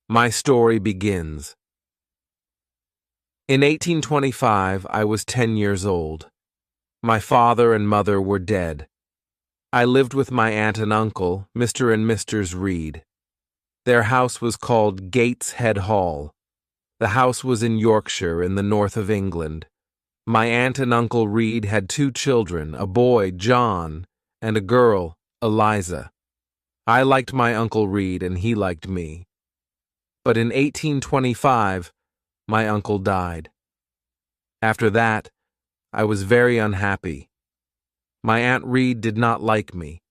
My story begins. In 1825, I was 10 years old. My father and mother were dead. I lived with my aunt and uncle, Mr. and Mrs. Reed. Their house was called Gateshead Hall. The house was in Yorkshire, in the north of England. My aunt and uncle Reed had 2 children, a boy, John, and a girl, Eliza. I liked my Uncle Reed, and he liked me. But in 1825, my uncle died. After that, I was very unhappy. My Aunt Reed did not like me,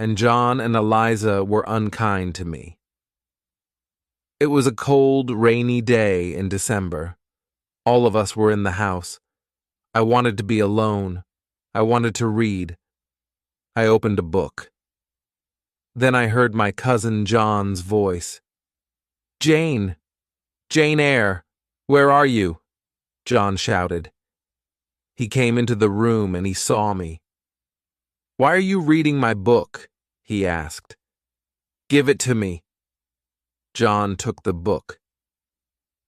and John and Eliza were unkind to me. It was a cold, rainy day in December. All of us were in the house. I wanted to be alone. I wanted to read. I opened a book. Then I heard my cousin John's voice. "Jane! Jane Eyre! Where are you?" John shouted. He came into the room and he saw me. "Why are you reading my book?" he asked. "Give it to me." John took the book.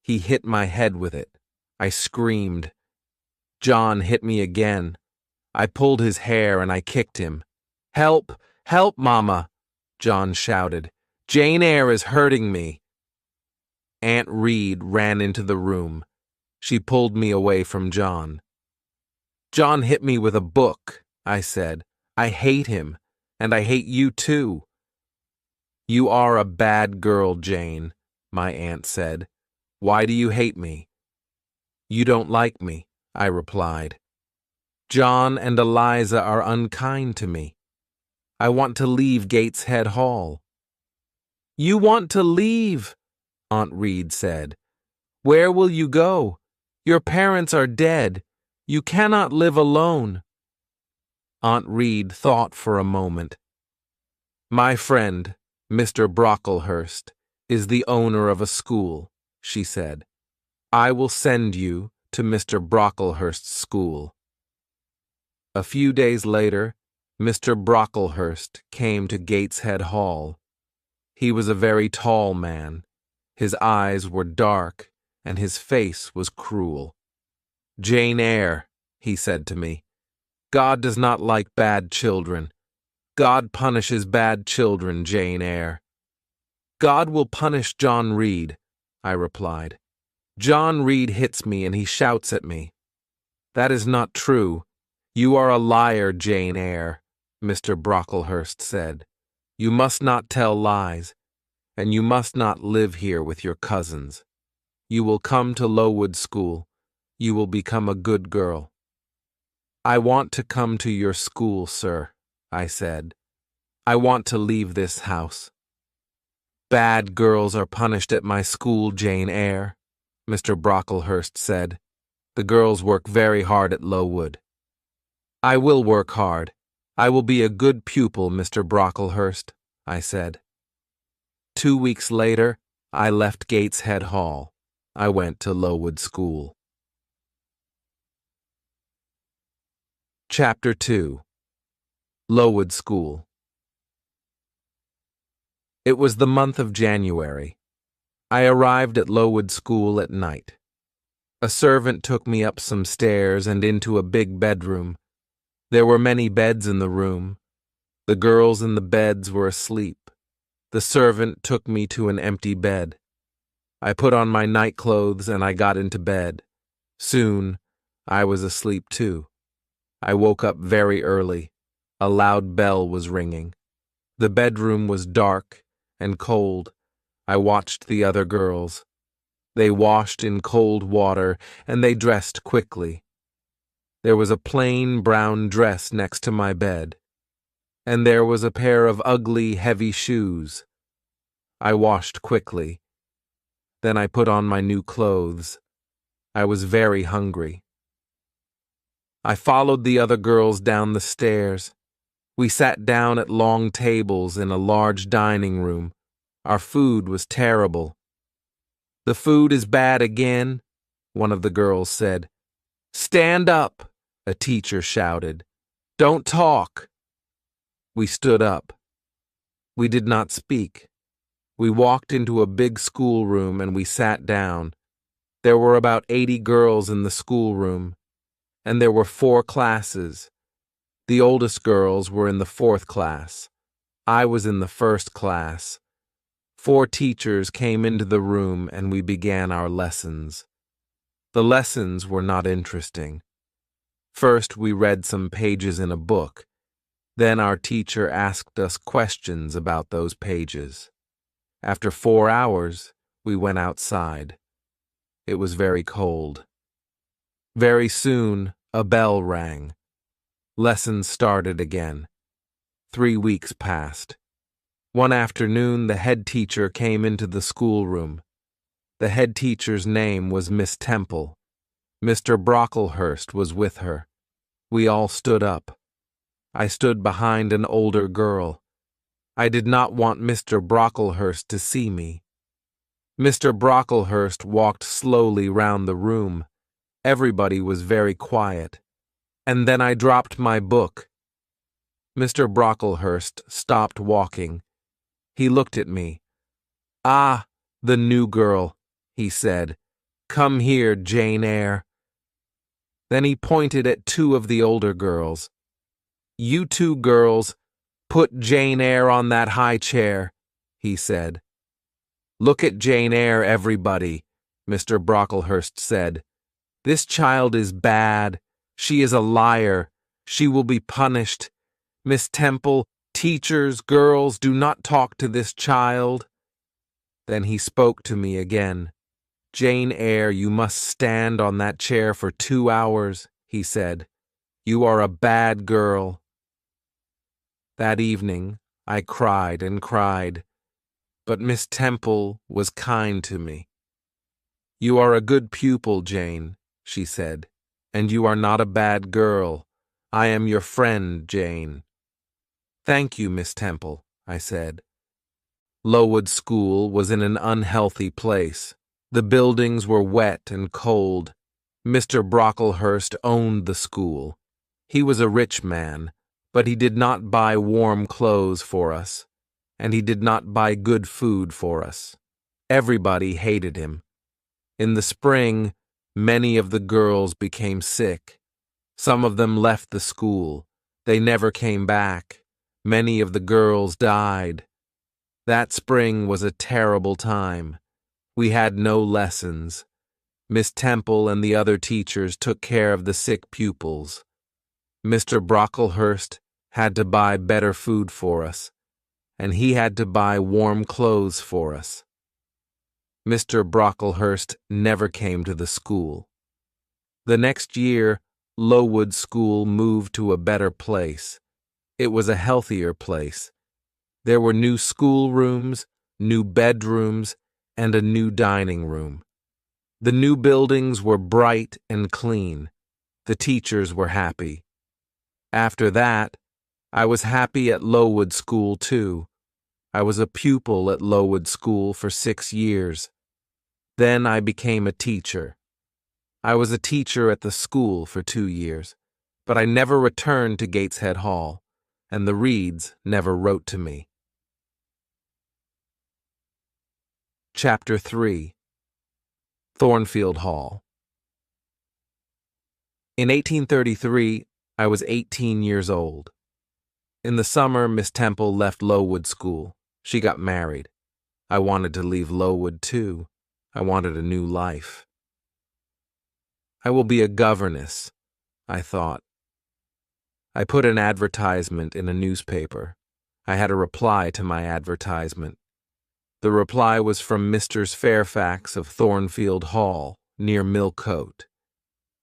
He hit my head with it. I screamed. John hit me again. I pulled his hair and I kicked him. "Help! Help, Mama!" John shouted. "Jane Eyre is hurting me." Aunt Reed ran into the room. She pulled me away from John. "John hit me with a book," I said. "I hate him, and I hate you too." "You are a bad girl, Jane," my aunt said. "Why do you hate me?" "You don't like me," I replied. "John and Eliza are unkind to me. I want to leave Gateshead Hall." "You want to leave?" Aunt Reed said. "Where will you go? Your parents are dead. You cannot live alone." Aunt Reed thought for a moment. "My friend, Mr. Brocklehurst, is the owner of a school," she said. "I will send you to Mr. Brocklehurst's school." A few days later, Mr. Brocklehurst came to Gateshead Hall. He was a very tall man. His eyes were dark, and his face was cruel. "Jane Eyre," he said to me, "God does not like bad children. God punishes bad children, Jane Eyre." "God will punish John Reed," I replied. "John Reed hits me and he shouts at me." "That is not true. You are a liar, Jane Eyre," Mr. Brocklehurst said. "You must not tell lies, and you must not live here with your cousins. You will come to Lowood School. You will become a good girl." "I want to come to your school, sir," I said. "I want to leave this house." "Bad girls are punished at my school, Jane Eyre," Mr. Brocklehurst said. "The girls work very hard at Lowood." "I will work hard. I will be a good pupil, Mr. Brocklehurst," I said. 2 weeks later, I left Gateshead Hall. I went to Lowood School. Chapter 2. Lowood School. It was the month of January. I arrived at Lowood School at night. A servant took me up some stairs and into a big bedroom. There were many beds in the room. The girls in the beds were asleep. The servant took me to an empty bed. I put on my nightclothes and I got into bed. Soon, I was asleep too. I woke up very early. A loud bell was ringing. The bedroom was dark and cold. I watched the other girls. They washed in cold water and they dressed quickly. There was a plain brown dress next to my bed, and there was a pair of ugly, heavy shoes. I washed quickly. Then I put on my new clothes. I was very hungry. I followed the other girls down the stairs. We sat down at long tables in a large dining room. Our food was terrible. "The food is bad again," one of the girls said. "Stand up," a teacher shouted. "Don't talk." We stood up. We did not speak. We walked into a big schoolroom and we sat down. There were about 80 girls in the schoolroom, and there were 4 classes. The oldest girls were in the 4th class. I was in the 1st class. 4 teachers came into the room and we began our lessons. The lessons were not interesting. First, we read some pages in a book. Then our teacher asked us questions about those pages. After 4 hours, we went outside. It was very cold. Very soon, a bell rang. Lessons started again. 3 weeks passed. One afternoon, the head teacher came into the schoolroom. The head teacher's name was Miss Temple. Mr. Brocklehurst was with her. We all stood up. I stood behind an older girl. I did not want Mr. Brocklehurst to see me. Mr. Brocklehurst walked slowly round the room. Everybody was very quiet. And then I dropped my book. Mr. Brocklehurst stopped walking. He looked at me. "Ah, the new girl," he said. "Come here, Jane Eyre." Then he pointed at 2 of the older girls. "You 2 girls, put Jane Eyre on that high chair," he said. "Look at Jane Eyre, everybody," Mr. Brocklehurst said. "This child is bad. She is a liar. She will be punished. Miss Temple, teachers, girls, do not talk to this child." Then he spoke to me again. "Jane Eyre, you must stand on that chair for 2 hours," he said. "You are a bad girl." That evening, I cried and cried, but Miss Temple was kind to me. "You are a good pupil, Jane," she said, "and you are not a bad girl. I am your friend, Jane." "Thank you, Miss Temple," I said. Lowood School was in an unhealthy place. The buildings were wet and cold. Mr. Brocklehurst owned the school. He was a rich man, but he did not buy warm clothes for us, and he did not buy good food for us. Everybody hated him. In the spring, many of the girls became sick. Some of them left the school. They never came back. Many of the girls died. That spring was a terrible time. We had no lessons. Miss Temple and the other teachers took care of the sick pupils. Mr. Brocklehurst had to buy better food for us, and he had to buy warm clothes for us. Mr. Brocklehurst never came to the school. The next year, Lowood School moved to a better place. It was a healthier place. There were new schoolrooms, new bedrooms, and a new dining room. The new buildings were bright and clean. The teachers were happy. After that, I was happy at Lowood School too. I was a pupil at Lowood School for 6 years. Then I became a teacher. I was a teacher at the school for 2 years, but I never returned to Gateshead Hall, and the Reeds never wrote to me. Chapter 3. Thornfield Hall. In 1833, I was 18 years old. In the summer, Miss Temple left Lowood School. She got married. I wanted to leave Lowood too. I wanted a new life. I will be a governess, I thought. I put an advertisement in a newspaper. I had a reply to my advertisement. The reply was from Mr. Fairfax of Thornfield Hall, near Millcote.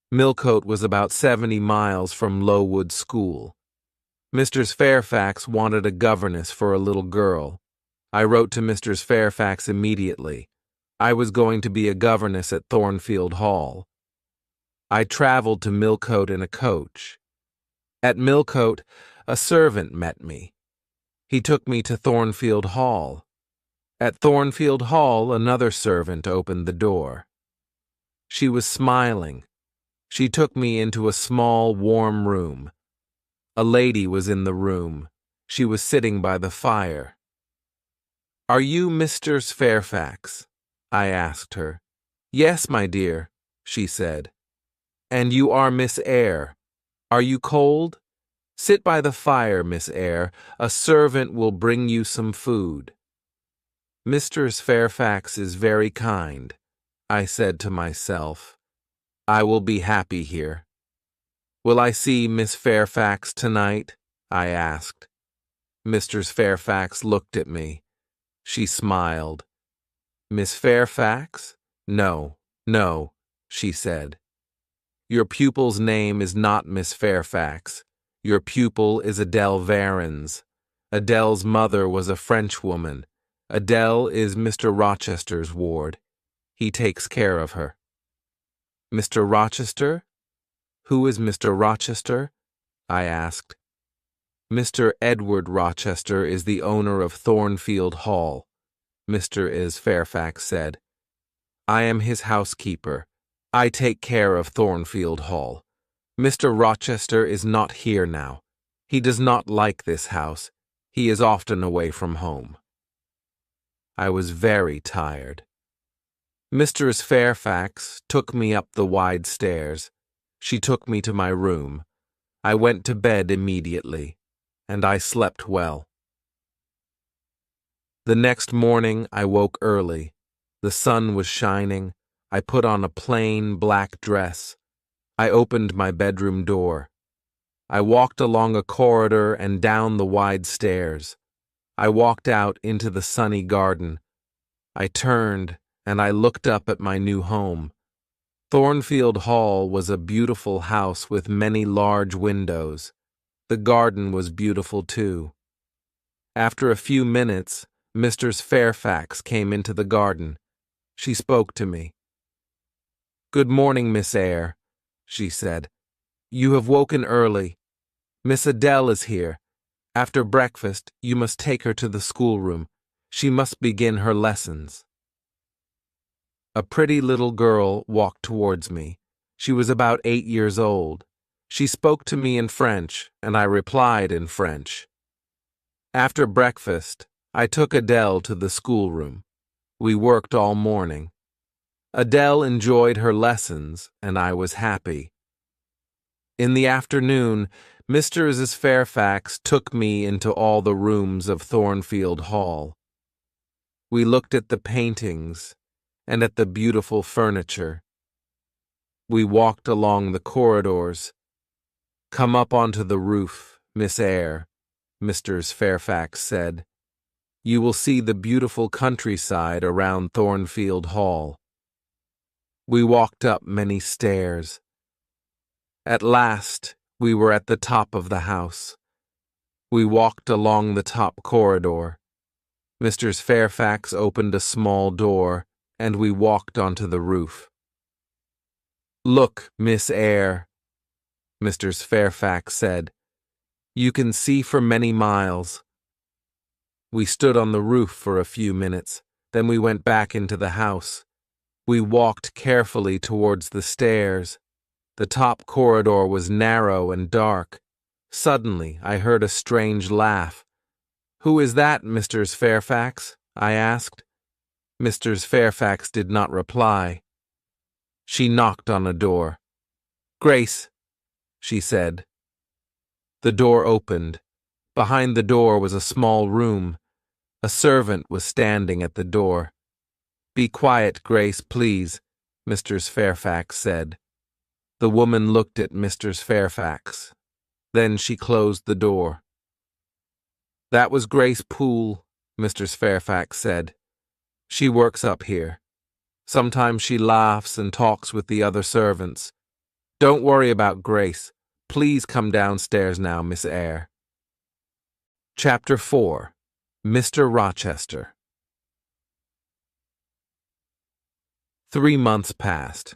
Millcote was about 70 miles from Lowood School. Mr. Fairfax wanted a governess for a little girl. I wrote to Mr. Fairfax immediately. I was going to be a governess at Thornfield Hall. I traveled to Millcote in a coach. At Millcote, a servant met me. He took me to Thornfield Hall. At Thornfield Hall, another servant opened the door. She was smiling. She took me into a small, warm room. A lady was in the room. She was sitting by the fire. Are you Mr. Fairfax? I asked her. Yes, my dear, she said. And you are Miss Eyre. Are you cold? Sit by the fire, Miss Eyre. A servant will bring you some food. Mr. Fairfax is very kind, I said to myself. I will be happy here. Will I see Miss Fairfax tonight? I asked. Mr. Fairfax looked at me. She smiled. Miss Fairfax? No, no, she said. Your pupil's name is not Miss Fairfax. Your pupil is Adele Varens. Adele's mother was a Frenchwoman. Adele is Mr. Rochester's ward. He takes care of her. Mr. Rochester? Who is Mr. Rochester? I asked. Mr. Edward Rochester is the owner of Thornfield Hall, Mr. Fairfax said. I am his housekeeper. I take care of Thornfield Hall. Mr. Rochester is not here now. He does not like this house. He is often away from home. I was very tired. Mrs. Fairfax took me up the wide stairs. She took me to my room. I went to bed immediately, and I slept well. The next morning I woke early. The sun was shining. I put on a plain black dress. I opened my bedroom door. I walked along a corridor and down the wide stairs. I walked out into the sunny garden. I turned and I looked up at my new home. Thornfield Hall was a beautiful house with many large windows. The garden was beautiful too. After a few minutes, Mrs. Fairfax came into the garden. She spoke to me. Good morning, Miss Eyre, she said. You have woken early. Miss Adele is here. After breakfast, you must take her to the schoolroom. She must begin her lessons. A pretty little girl walked towards me. She was about 8 years old. She spoke to me in French, and I replied in French. After breakfast, I took Adele to the schoolroom. We worked all morning. Adele enjoyed her lessons, and I was happy. In the afternoon, Mrs. Fairfax took me into all the rooms of Thornfield Hall. We looked at the paintings and at the beautiful furniture. We walked along the corridors. Come up onto the roof, Miss Eyre, Mrs. Fairfax said. You will see the beautiful countryside around Thornfield Hall. We walked up many stairs. At last, we were at the top of the house. We walked along the top corridor. Mrs. Fairfax opened a small door, and we walked onto the roof. Look, Miss Eyre, Mrs. Fairfax said. You can see for many miles. We stood on the roof for a few minutes, then we went back into the house. We walked carefully towards the stairs. The top corridor was narrow and dark. Suddenly, I heard a strange laugh. Who is that, Mrs. Fairfax? I asked. Mrs. Fairfax did not reply. She knocked on a door. Grace, she said. The door opened. Behind the door was a small room. A servant was standing at the door. Be quiet, Grace, please, Mrs. Fairfax said. The woman looked at Mrs. Fairfax. Then she closed the door. That was Grace Poole, Mrs. Fairfax said. She works up here. Sometimes she laughs and talks with the other servants. Don't worry about Grace. Please come downstairs now, Miss Eyre. Chapter 4. Mr. Rochester. 3 months passed.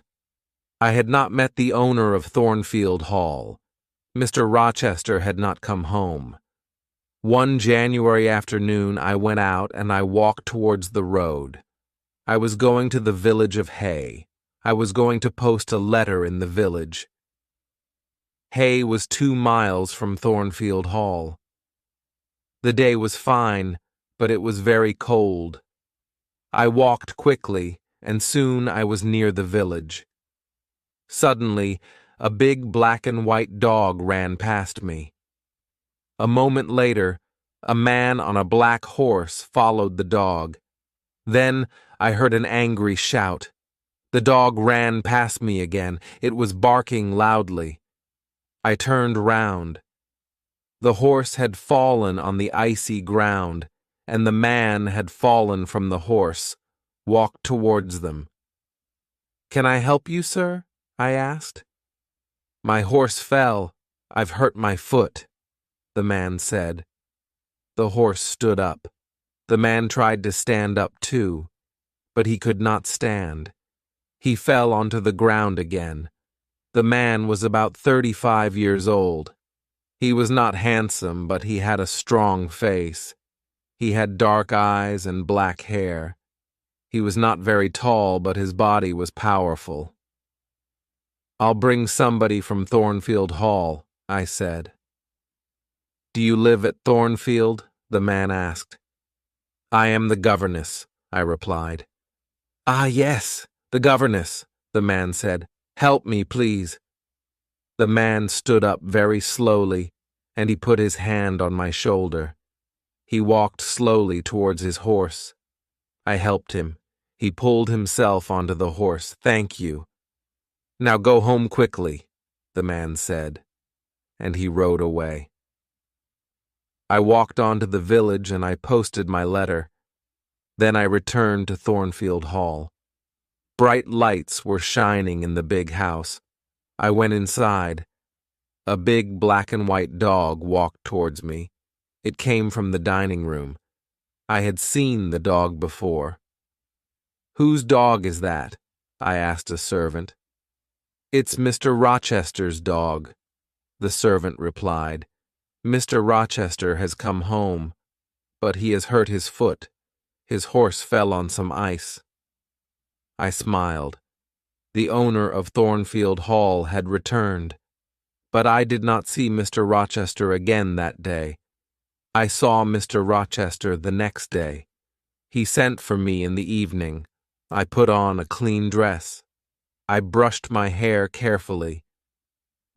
I had not met the owner of Thornfield Hall. Mr. Rochester had not come home. One January afternoon I went out and I walked towards the road. I was going to the village of Hay. I was going to post a letter in the village. Hay was 2 miles from Thornfield Hall. The day was fine, but it was very cold. I walked quickly, and soon I was near the village. Suddenly, a big black and white dog ran past me. A moment later, a man on a black horse followed the dog. Then I heard an angry shout. The dog ran past me again. It was barking loudly. I turned round. The horse had fallen on the icy ground, and the man had fallen from the horse, walked towards them. "Can I help you, sir?" I asked. "My horse fell. I've hurt my foot," the man said. The horse stood up. The man tried to stand up too, but he could not stand. He fell onto the ground again. The man was about 35 years old. He was not handsome, but he had a strong face. He had dark eyes and black hair. He was not very tall, but his body was powerful. "I'll bring somebody from Thornfield Hall," I said. "Do you live at Thornfield?" the man asked. "I am the governess," I replied. "Ah, yes, the governess," the man said. "Help me, please." The man stood up very slowly, and he put his hand on my shoulder. He walked slowly towards his horse. I helped him. He pulled himself onto the horse. "Thank you." "Now go home quickly," the man said, and he rode away. I walked on to the village and I posted my letter. Then I returned to Thornfield Hall. Bright lights were shining in the big house. I went inside. A big black and white dog walked towards me. It came from the dining room. I had seen the dog before. "Whose dog is that?" I asked a servant. "It's Mr. Rochester's dog," the servant replied. "Mr. Rochester has come home, but he has hurt his foot. His horse fell on some ice." I smiled. The owner of Thornfield Hall had returned, but I did not see Mr. Rochester again that day. I saw Mr. Rochester the next day. He sent for me in the evening. I put on a clean dress. I brushed my hair carefully.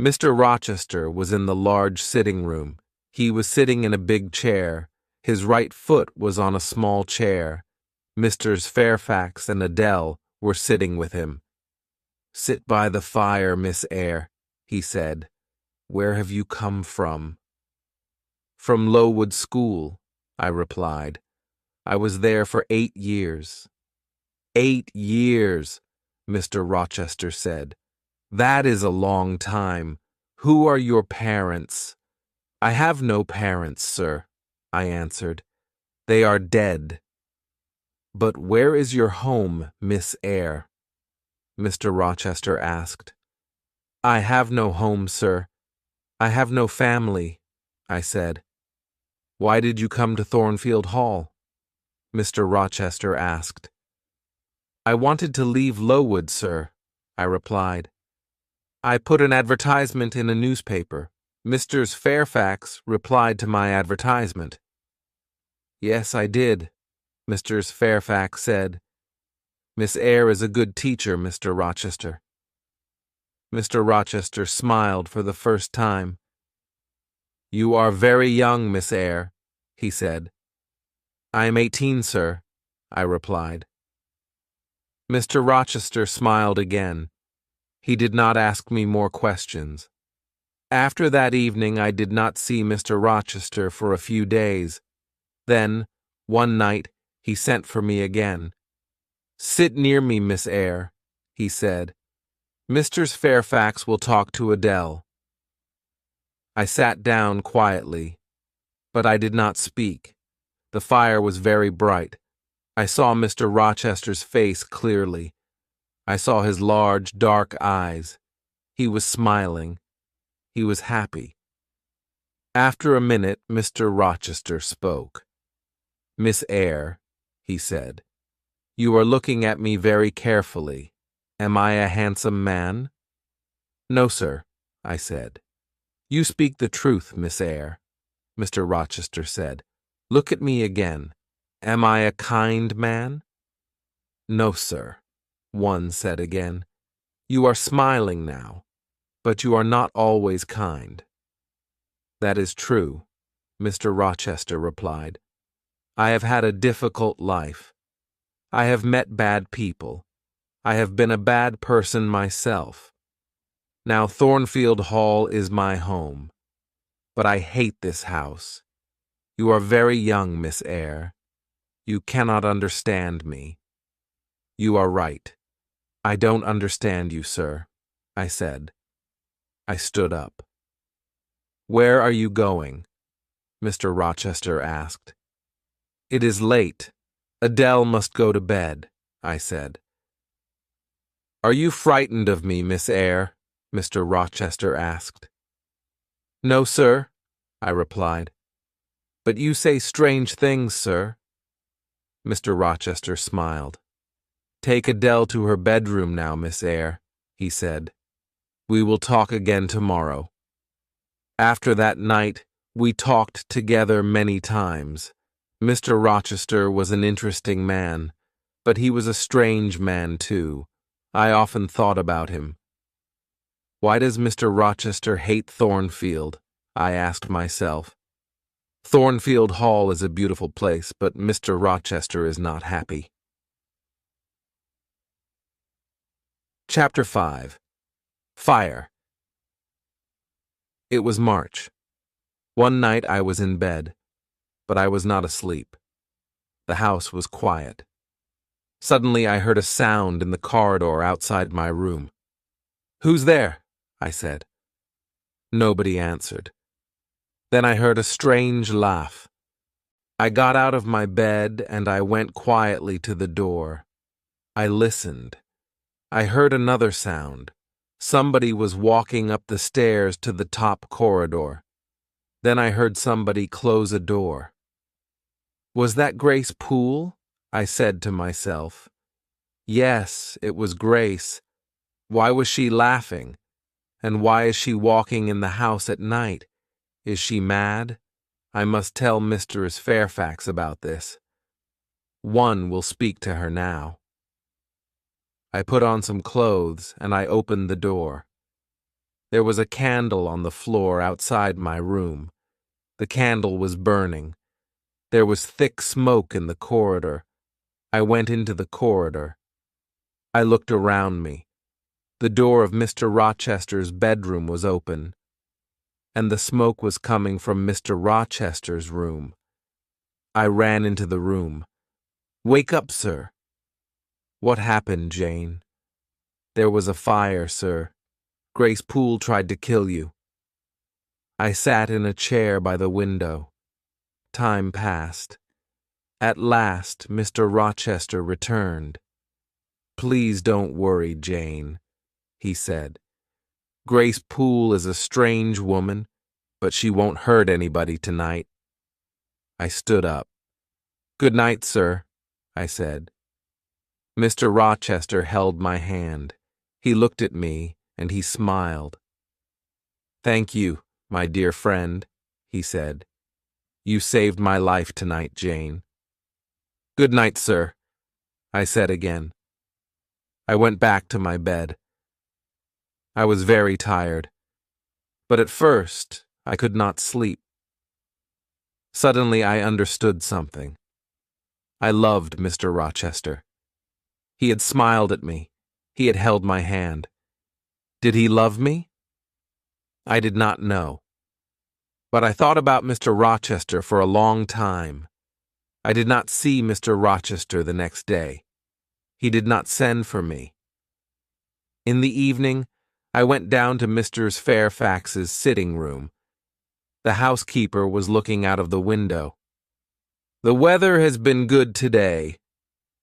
Mr. Rochester was in the large sitting room. He was sitting in a big chair. His right foot was on a small chair. Misters Fairfax and Adele were sitting with him. "Sit by the fire, Miss Eyre," he said. "Where have you come from?" "From Lowood School," I replied. "I was there for 8 years. 8 years, Mr. Rochester said. "That is a long time. Who are your parents?" "I have no parents, sir," I answered. "They are dead." "But where is your home, Miss Eyre?" Mr. Rochester asked. "I have no home, sir. I have no family," I said. "Why did you come to Thornfield Hall?" Mr. Rochester asked. "I wanted to leave Lowood, sir," I replied. "I put an advertisement in a newspaper. Misters Fairfax replied to my advertisement." "Yes, I did," Misters Fairfax said. "Miss Eyre is a good teacher, Mr. Rochester." Mr. Rochester smiled for the first time. "You are very young, Miss Eyre," he said. "I am 18, sir," I replied. Mr. Rochester smiled again. He did not ask me more questions. After that evening I did not see Mr. Rochester for a few days. Then, one night, he sent for me again. "Sit near me, Miss Eyre," he said. "Mr. Fairfax will talk to Adele." I sat down quietly, but I did not speak. The fire was very bright. I saw Mr. Rochester's face clearly. I saw his large, dark eyes. He was smiling. He was happy. After a minute, Mr. Rochester spoke. "Miss Eyre," he said, "you are looking at me very carefully. Am I a handsome man?" "No, sir," I said. "You speak the truth, Miss Eyre," Mr. Rochester said. "Look at me again. Am I a kind man? No, sir, one said again. You are smiling now, but you are not always kind. That is true, Mr. Rochester replied. I have had a difficult life. I have met bad people. I have been a bad person myself. Now Thornfield Hall is my home. But I hate this house. You are very young, Miss Eyre. You cannot understand me. You are right. I don't understand you, sir, I said. I stood up. Where are you going? Mr. Rochester asked. It is late. Adele must go to bed, I said. Are you frightened of me, Miss Eyre? Mr. Rochester asked. No, sir, I replied. But you say strange things, sir. Mr. Rochester smiled. Take Adele to her bedroom now, Miss Eyre, he said. We will talk again tomorrow. After that night, we talked together many times. Mr. Rochester was an interesting man, but he was a strange man, too. I often thought about him. Why does Mr. Rochester hate Thornfield? I asked myself. Thornfield Hall is a beautiful place, but Mr. Rochester is not happy. Chapter 5. Fire. It was March. One night I was in bed, but I was not asleep. The house was quiet. Suddenly I heard a sound in the corridor outside my room. Who's there? I said. Nobody answered. Then I heard a strange laugh. I got out of my bed and I went quietly to the door. I listened. I heard another sound. Somebody was walking up the stairs to the top corridor. Then I heard somebody close a door. Was that Grace Poole? I said to myself. Yes, it was Grace. Why was she laughing? And why is she walking in the house at night? Is she mad? I must tell Mistress Fairfax about this. One will speak to her now. I put on some clothes and I opened the door. There was a candle on the floor outside my room. The candle was burning. There was thick smoke in the corridor. I went into the corridor. I looked around me. The door of Mr. Rochester's bedroom was open, and the smoke was coming from Mr. Rochester's room. I ran into the room. Wake up, sir. What happened, Jane? There was a fire, sir. Grace Poole tried to kill you. I sat in a chair by the window. Time passed. At last, Mr. Rochester returned. Please don't worry, Jane, he said. Grace Poole is a strange woman, but she won't hurt anybody tonight. I stood up. Good night, sir, I said. Mr. Rochester held my hand. He looked at me, and he smiled. Thank you, my dear friend, he said. You saved my life tonight, Jane. Good night, sir, I said again. I went back to my bed. I was very tired, but at first I could not sleep. Suddenly I understood something. I loved Mr. Rochester. He had smiled at me. He had held my hand. Did he love me? I did not know. But I thought about Mr. Rochester for a long time. I did not see Mr. Rochester the next day. He did not send for me. In the evening, I went down to Mrs. Fairfax's sitting room. The housekeeper was looking out of the window. The weather has been good today,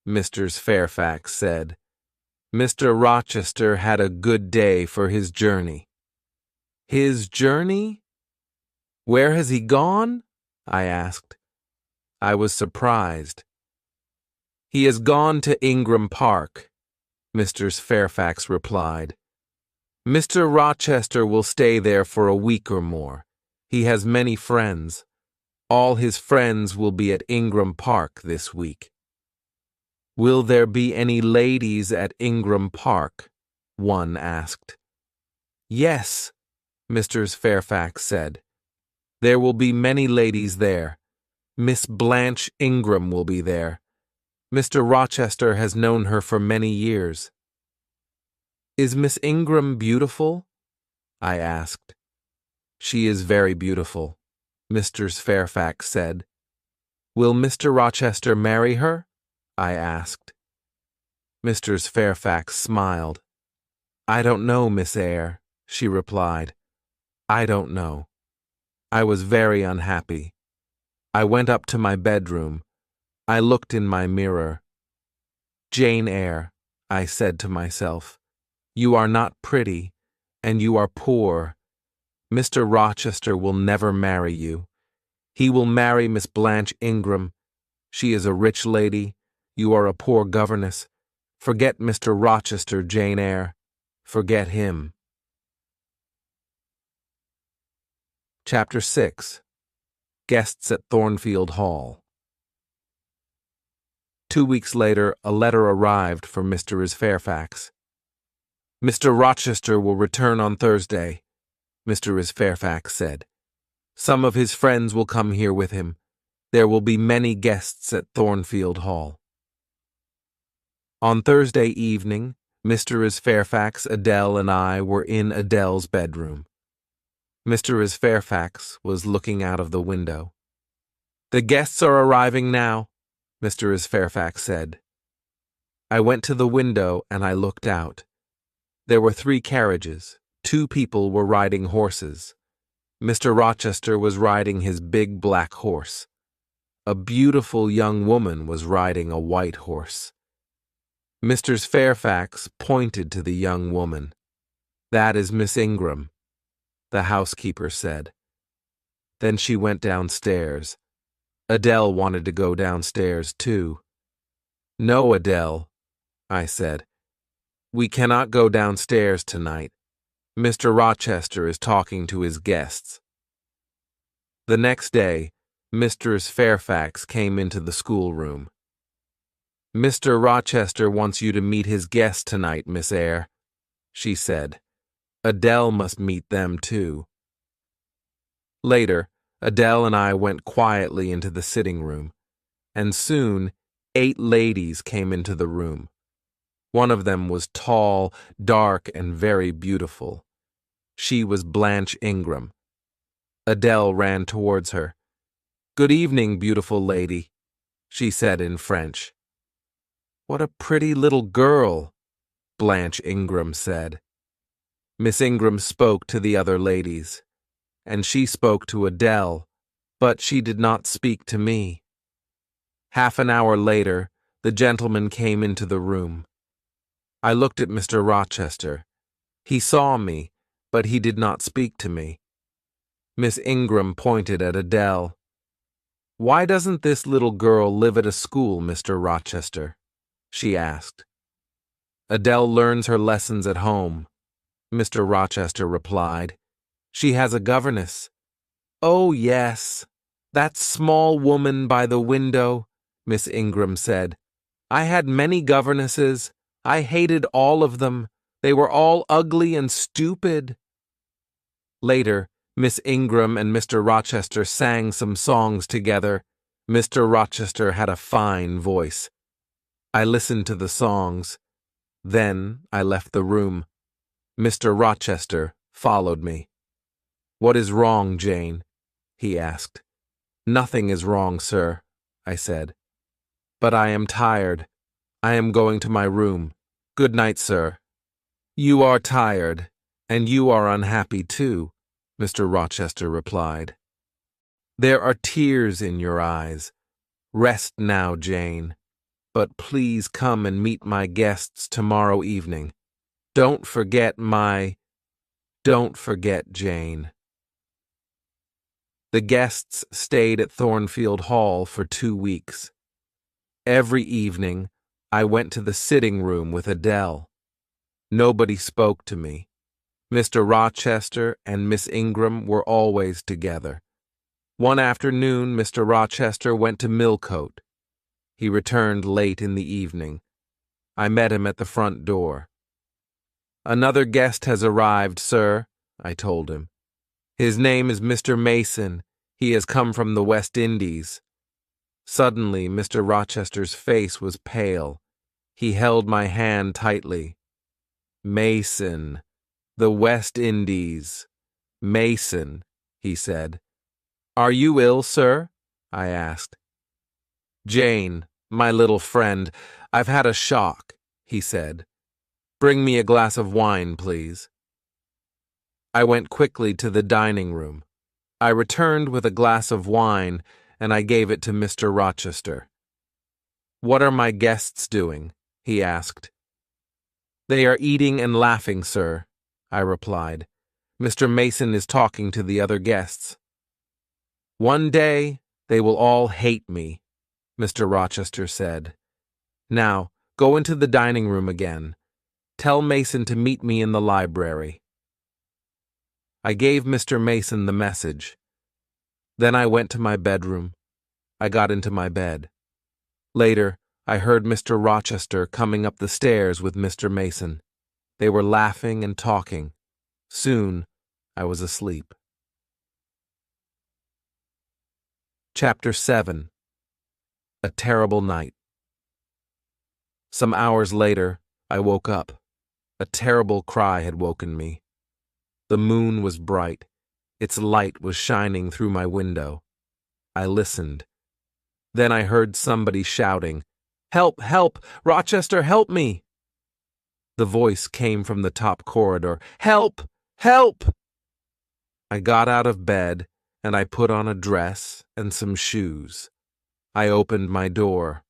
Mrs. Fairfax said. Mr. Rochester had a good day for his journey. His journey? Where has he gone? I asked. I was surprised. He has gone to Ingram Park, Mrs. Fairfax replied. Mr. Rochester will stay there for a week or more. He has many friends. All his friends will be at Ingram Park this week. Will there be any ladies at Ingram Park? One asked. Yes, Mr. Fairfax said. There will be many ladies there. Miss Blanche Ingram will be there. Mr. Rochester has known her for many years. Is Miss Ingram beautiful? I asked. She is very beautiful, Mr. Fairfax said. Will Mr. Rochester marry her? I asked. Mr. Fairfax smiled. I don't know, Miss Eyre, she replied. I don't know. I was very unhappy. I went up to my bedroom. I looked in my mirror. Jane Eyre, I said to myself, you are not pretty, and you are poor. Mr. Rochester will never marry you. He will marry Miss Blanche Ingram. She is a rich lady. You are a poor governess. Forget Mr. Rochester, Jane Eyre. Forget him. Chapter 6. Guests at Thornfield Hall. 2 weeks later, a letter arrived for Mr. Fairfax. Mr. Rochester will return on Thursday, Mr. Fairfax said. Some of his friends will come here with him. There will be many guests at Thornfield Hall. On Thursday evening, Mr. Fairfax, Adele, and I were in Adele's bedroom. Mr. Fairfax was looking out of the window. The guests are arriving now, Mr. Fairfax said. I went to the window and I looked out. There were 3 carriages. 2 people were riding horses. Mr. Rochester was riding his big black horse. A beautiful young woman was riding a white horse. Mr. Fairfax pointed to the young woman. That is Miss Ingram, the housekeeper said. Then she went downstairs. Adele wanted to go downstairs too. No, Adele, I said. We cannot go downstairs tonight. Mr. Rochester is talking to his guests. The next day, Mr. Fairfax came into the schoolroom. Mr. Rochester wants you to meet his guests tonight, Miss Eyre, she said. Adele must meet them too. Later, Adele and I went quietly into the sitting room, and soon 8 ladies came into the room. One of them was tall, dark, and very beautiful. She was Blanche Ingram. Adele ran towards her. Good evening, beautiful lady, she said in French. What a pretty little girl, Blanche Ingram said. Miss Ingram spoke to the other ladies, and she spoke to Adele, but she did not speak to me. Half an hour later, the gentleman came into the room. I looked at Mr. Rochester. He saw me, but he did not speak to me. Miss Ingram pointed at Adele. Why doesn't this little girl live at a school, Mr. Rochester? She asked. Adele learns her lessons at home, Mr. Rochester replied. She has a governess. Oh, yes, that small woman by the window, Miss Ingram said. I had many governesses. I hated all of them. They were all ugly and stupid. Later, Miss Ingram and Mr. Rochester sang some songs together. Mr. Rochester had a fine voice. I listened to the songs. Then I left the room. Mr. Rochester followed me. What is wrong, Jane? He asked. Nothing is wrong, sir, I said. But I am tired. I am going to my room. Good night, sir. You are tired, and you are unhappy too, Mr. Rochester replied. There are tears in your eyes. Rest now, Jane. But please come and meet my guests tomorrow evening. Don't forget Jane. The guests stayed at Thornfield Hall for 2 weeks. Every evening, I went to the sitting room with Adele. Nobody spoke to me. Mr. Rochester and Miss Ingram were always together. One afternoon, Mr. Rochester went to Millcote. He returned late in the evening. I met him at the front door. "Another guest has arrived, sir," I told him. "His name is Mr. Mason. He has come from the West Indies." Suddenly, Mr. Rochester's face was pale. He held my hand tightly. "Mason, the West Indies. Mason," he said. "Are you ill, sir?" I asked. "Jane, my little friend, I've had a shock," he said. "Bring me a glass of wine, please." I went quickly to the dining room. I returned with a glass of wine, and I gave it to Mr. Rochester. "What are my guests doing?" he asked. "They are eating and laughing, sir," I replied. "Mr. Mason is talking to the other guests." "One day they will all hate me," Mr. Rochester said. "Now, go into the dining room again. Tell Mason to meet me in the library." I gave Mr. Mason the message. Then I went to my bedroom. I got into my bed. Later, I heard Mr. Rochester coming up the stairs with Mr. Mason. They were laughing and talking. Soon, I was asleep. Chapter 7. A Terrible Night. Some hours later, I woke up. A terrible cry had woken me. The moon was bright. Its light was shining through my window. I listened. Then I heard somebody shouting, "Help! Help! Rochester, help me!" The voice came from the top corridor. "Help! Help!" I got out of bed, and I put on a dress and some shoes. I opened my door.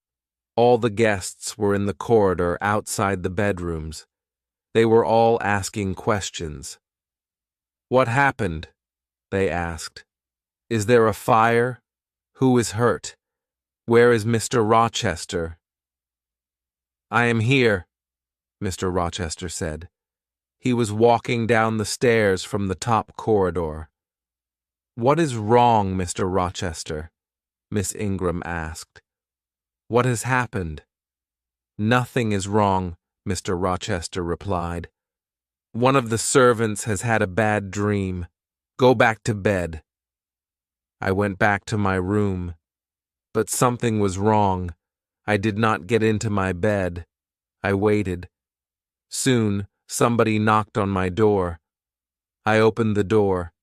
All the guests were in the corridor outside the bedrooms. They were all asking questions. "What happened?" they asked. "Is there a fire? Who is hurt? Where is Mr. Rochester?" "I am here," Mr. Rochester said. He was walking down the stairs from the top corridor. "What is wrong, Mr. Rochester?" Miss Ingram asked. "What has happened?" "Nothing is wrong," Mr. Rochester replied. "One of the servants has had a bad dream. Go back to bed." I went back to my room. But something was wrong. I did not get into my bed. I waited. Soon, somebody knocked on my door. I opened the door.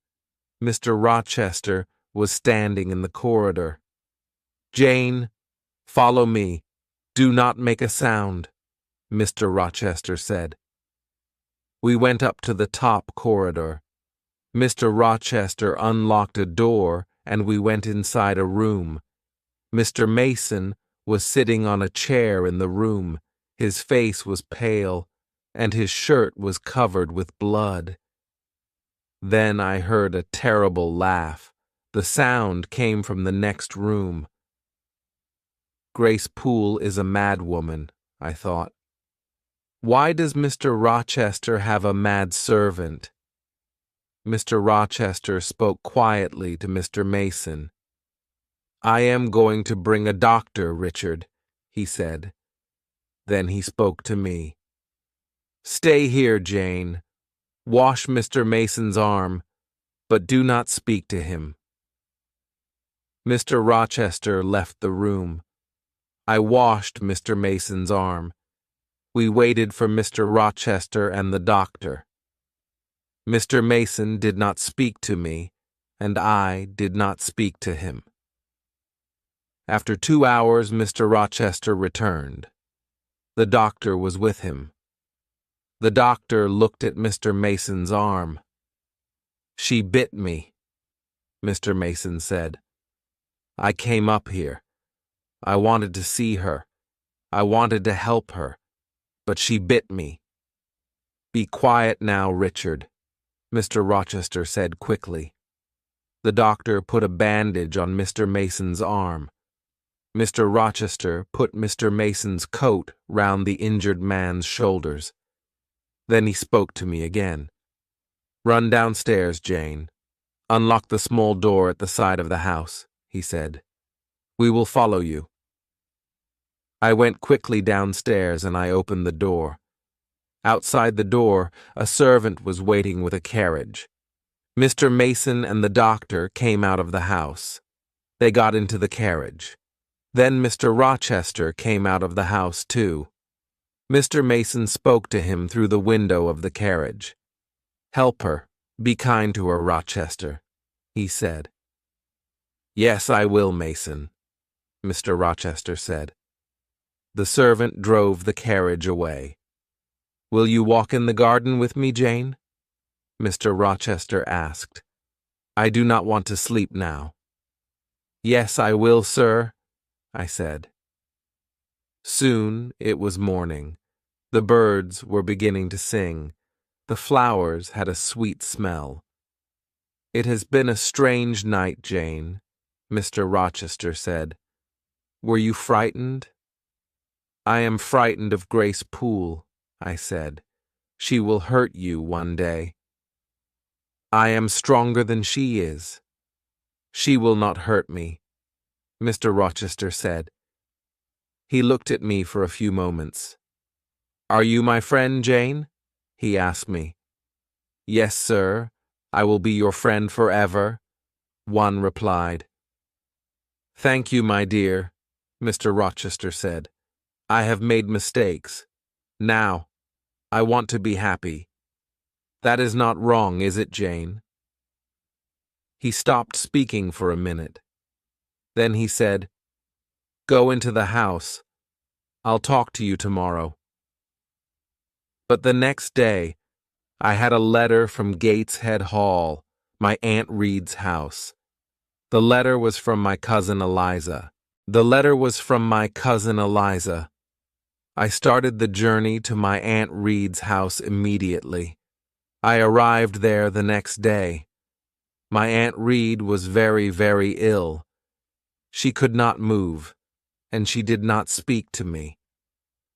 Mr. Rochester was standing in the corridor. "Jane, follow me. Do not make a sound," Mr. Rochester said. We went up to the top corridor. Mr. Rochester unlocked a door, and we went inside a room. Mr. Mason was sitting on a chair in the room. His face was pale, and his shirt was covered with blood. Then I heard a terrible laugh. The sound came from the next room. Grace Poole is a madwoman, I thought. Why does Mr. Rochester have a mad servant? Mr. Rochester spoke quietly to Mr. Mason. "I am going to bring a doctor, Richard," he said. Then he spoke to me. "Stay here, Jane. Wash Mr. Mason's arm, but do not speak to him." Mr. Rochester left the room. I washed Mr. Mason's arm. We waited for Mr. Rochester and the doctor. Mr. Mason did not speak to me, and I did not speak to him. After 2 hours, Mr. Rochester returned. The doctor was with him. The doctor looked at Mr. Mason's arm. "She bit me," Mr. Mason said. "I came up here. I wanted to see her. I wanted to help her, but she bit me." "Be quiet now, Richard," Mr. Rochester said quickly. The doctor put a bandage on Mr. Mason's arm. Mr. Rochester put Mr. Mason's coat round the injured man's shoulders. Then he spoke to me again. "Run downstairs, Jane. Unlock the small door at the side of the house, he said. We will follow you. I went quickly downstairs and I opened the door. Outside the door, a servant was waiting with a carriage. Mr. Mason and the doctor came out of the house. They got into the carriage. Then Mr. Rochester came out of the house too. Mr. Mason spoke to him through the window of the carriage. Help her. Be kind to her, Rochester, he said. Yes, I will, Mason, Mr. Rochester said. The servant drove the carriage away. Will you walk in the garden with me, Jane? Mr. Rochester asked. I do not want to sleep now. Yes, I will, sir, I said. Soon it was morning. The birds were beginning to sing. The flowers had a sweet smell. It has been a strange night, Jane, Mr. Rochester said. Were you frightened? I am frightened of Grace Poole, I said. She will hurt you one day. I am stronger than she is. She will not hurt me, Mr. Rochester said. He looked at me for a few moments. Are you my friend, Jane? He asked me. Yes, sir. I will be your friend forever, one replied. Thank you, my dear, Mr. Rochester said. I have made mistakes. Now, I want to be happy. That is not wrong, is it, Jane? He stopped speaking for a minute. Then he said, Go into the house. I'll talk to you tomorrow. But the next day, I had a letter from Gateshead Hall, my Aunt Reed's house. The letter was from my cousin Eliza. I started the journey to my Aunt Reed's house immediately. I arrived there the next day. My Aunt Reed was very, very ill. She could not move, and she did not speak to me.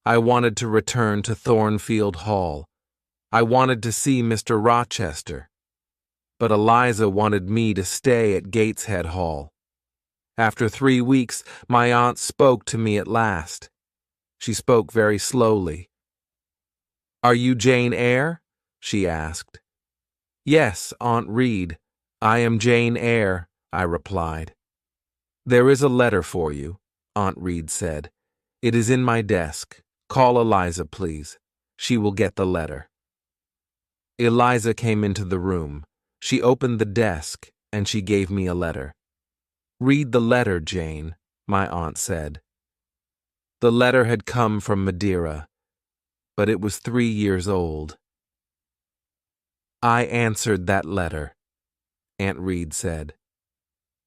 I wanted to return to Thornfield Hall. I wanted to see Mr. Rochester. But Eliza wanted me to stay at Gateshead Hall. After 3 weeks, my aunt spoke to me at last. She spoke very slowly. Are you Jane Eyre? She asked. Yes, Aunt Reed. I am Jane Eyre, I replied. There is a letter for you, Aunt Reed said. It is in my desk. Call Eliza, please. She will get the letter. Eliza came into the room. She opened the desk, and she gave me a letter. Read the letter, Jane, my aunt said. The letter had come from Madeira, but it was 3 years old. I answered that letter, Aunt Reed said.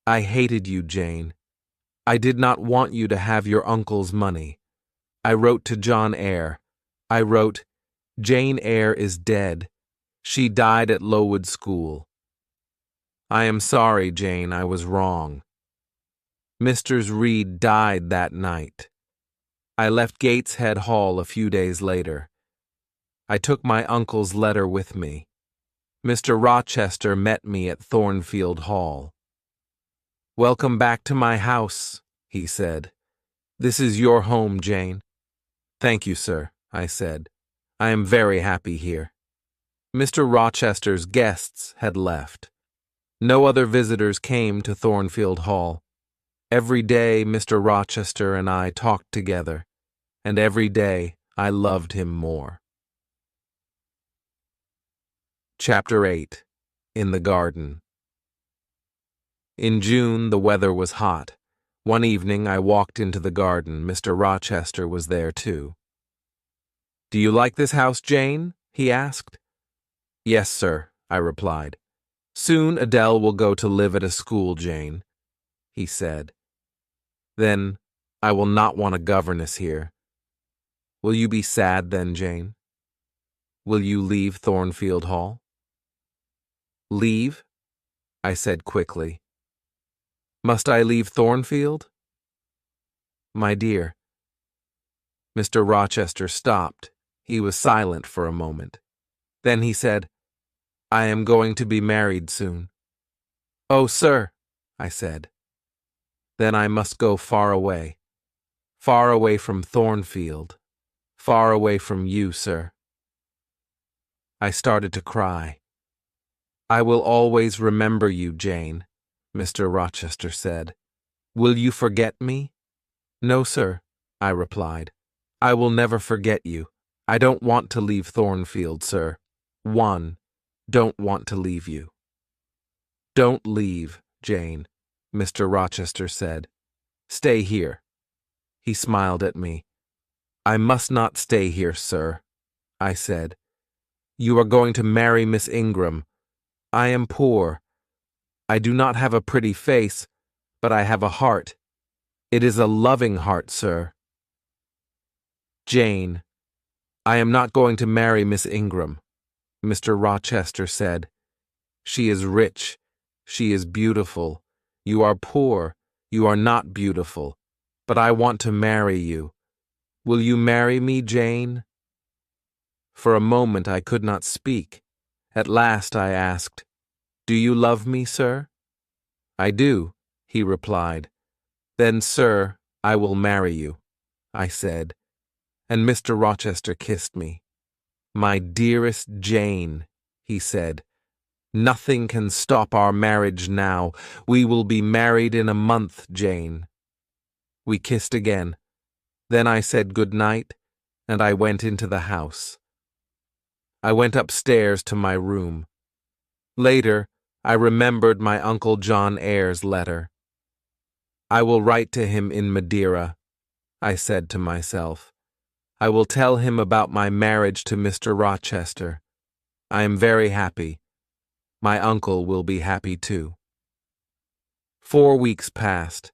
I hated you, Jane. I did not want you to have your uncle's money. I wrote to John Eyre. I wrote, Jane Eyre is dead. She died at Lowood School. I am sorry, Jane, I was wrong. Mr. Reed died that night. I left Gateshead Hall a few days later. I took my uncle's letter with me. Mr. Rochester met me at Thornfield Hall. Welcome back to my house, he said. This is your home, Jane. Thank you, sir, I said. I am very happy here. Mr. Rochester's guests had left. No other visitors came to Thornfield Hall. Every day Mr. Rochester and I talked together, and every day I loved him more. Chapter 8. In the Garden. In June the weather was hot. One evening I walked into the garden. Mr. Rochester was there too. Do you like this house, Jane? He asked. Yes, sir, I replied. Soon Adele will go to live at a school, Jane, he said. Then I will not want a governess here. Will you be sad then, Jane? Will you leave Thornfield Hall? Leave? I said quickly. Must I leave Thornfield? My dear. Mr. Rochester stopped. He was silent for a moment. Then he said, I am going to be married soon. Oh, sir, I said. Then I must go far away from Thornfield, far away from you, sir. I started to cry. I will always remember you, Jane, Mr. Rochester said. Will you forget me? No, sir, I replied. I will never forget you. I don't want to leave Thornfield, sir. Don't want to leave you. Don't leave, Jane, Mr. Rochester said. Stay here. He smiled at me. I must not stay here, sir, I said. You are going to marry Miss Ingram. I am poor. I do not have a pretty face, but I have a heart. It is a loving heart, sir. Jane, I am not going to marry Miss Ingram, Mr. Rochester said. She is rich. She is beautiful. You are poor. You are not beautiful. But I want to marry you. Will you marry me, Jane? For a moment I could not speak. At last I asked, Do you love me, sir? I do, he replied. Then, sir, I will marry you, I said, and Mr. Rochester kissed me. My dearest Jane, he said, nothing can stop our marriage now. We will be married in a month, Jane. We kissed again. Then I said good night, and I went into the house. I went upstairs to my room. Later, I remembered my Uncle John Eyre's letter. I will write to him in Madeira, I said to myself. I will tell him about my marriage to Mr. Rochester. I am very happy. My uncle will be happy too. 4 weeks passed.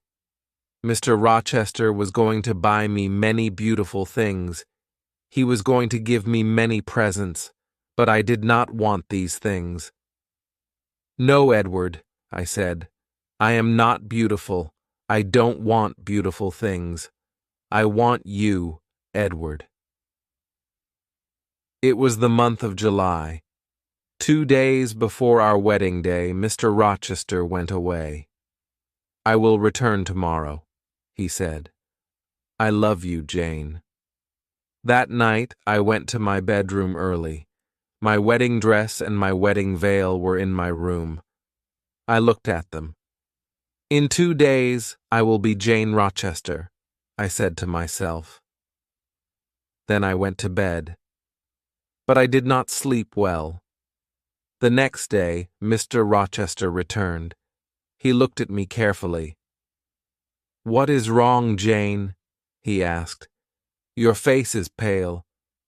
Mr. Rochester was going to buy me many beautiful things. He was going to give me many presents, but I did not want these things. No, Edward, I said. I am not beautiful. I don't want beautiful things. I want you, Edward. It was the month of July. 2 days before our wedding day, Mr. Rochester went away. I will return tomorrow, he said. I love you, Jane. That night, I went to my bedroom early. My wedding dress and my wedding veil were in my room. I looked at them. In 2 days, I will be Jane Rochester, I said to myself. Then I went to bed. But I did not sleep well. The next day, Mr. Rochester returned. He looked at me carefully. What is wrong, Jane? He asked. Your face is pale.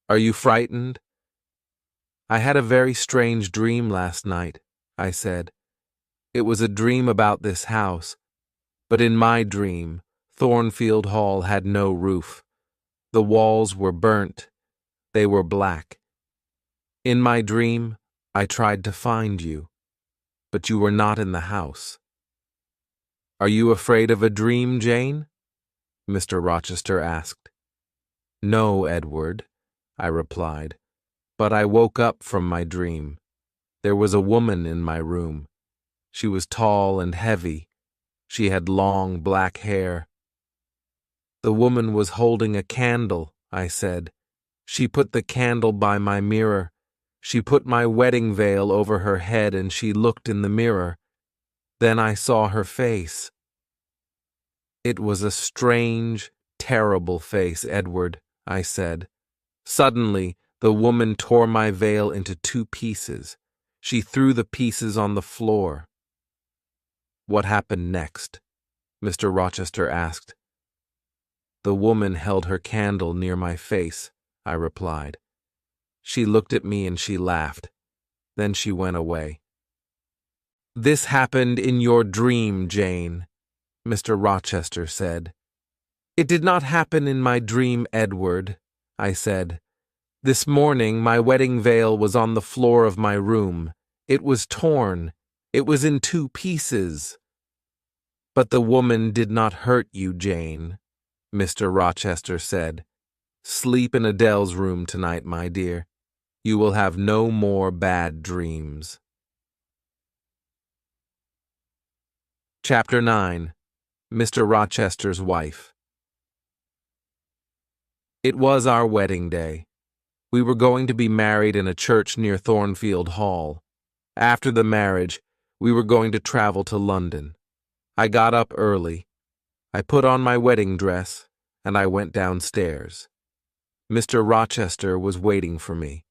Are you frightened? I had a very strange dream last night, I said. It was a dream about this house, but in my dream, Thornfield Hall had no roof. The walls were burnt. They were black. In my dream, I tried to find you, but you were not in the house. Are you afraid of a dream, Jane? Mr. Rochester asked. No, Edward, I replied, but I woke up from my dream. There was a woman in my room. She was tall and heavy. She had long black hair. The woman was holding a candle, I said. She put the candle by my mirror. She put my wedding veil over her head and she looked in the mirror. Then I saw her face. It was a strange, terrible face, Edward, I said. Suddenly, the woman tore my veil into 2 pieces. She threw the pieces on the floor. What happened next? Mr. Rochester asked. The woman held her candle near my face, I replied. She looked at me and she laughed. Then she went away. This happened in your dream, Jane, Mr. Rochester said. It did not happen in my dream, Edward, I said. This morning my wedding veil was on the floor of my room. It was torn. It was in 2 pieces. But the woman did not hurt you, Jane, Mr. Rochester said. Sleep in Adele's room tonight, my dear. You will have no more bad dreams. Chapter 9. Mr. Rochester's Wife. It was our wedding day. We were going to be married in a church near Thornfield Hall. After the marriage, we were going to travel to London. I got up early. I put on my wedding dress, and I went downstairs. Mr. Rochester was waiting for me.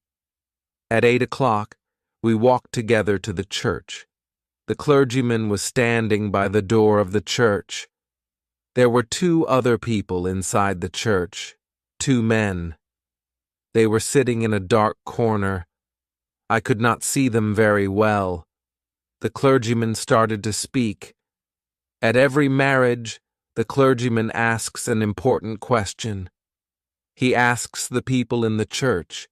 At 8 o'clock, we walked together to the church. The clergyman was standing by the door of the church. There were 2 other people inside the church, 2 men. They were sitting in a dark corner. I could not see them very well. The clergyman started to speak. At every marriage, the clergyman asks an important question. He asks the people in the church,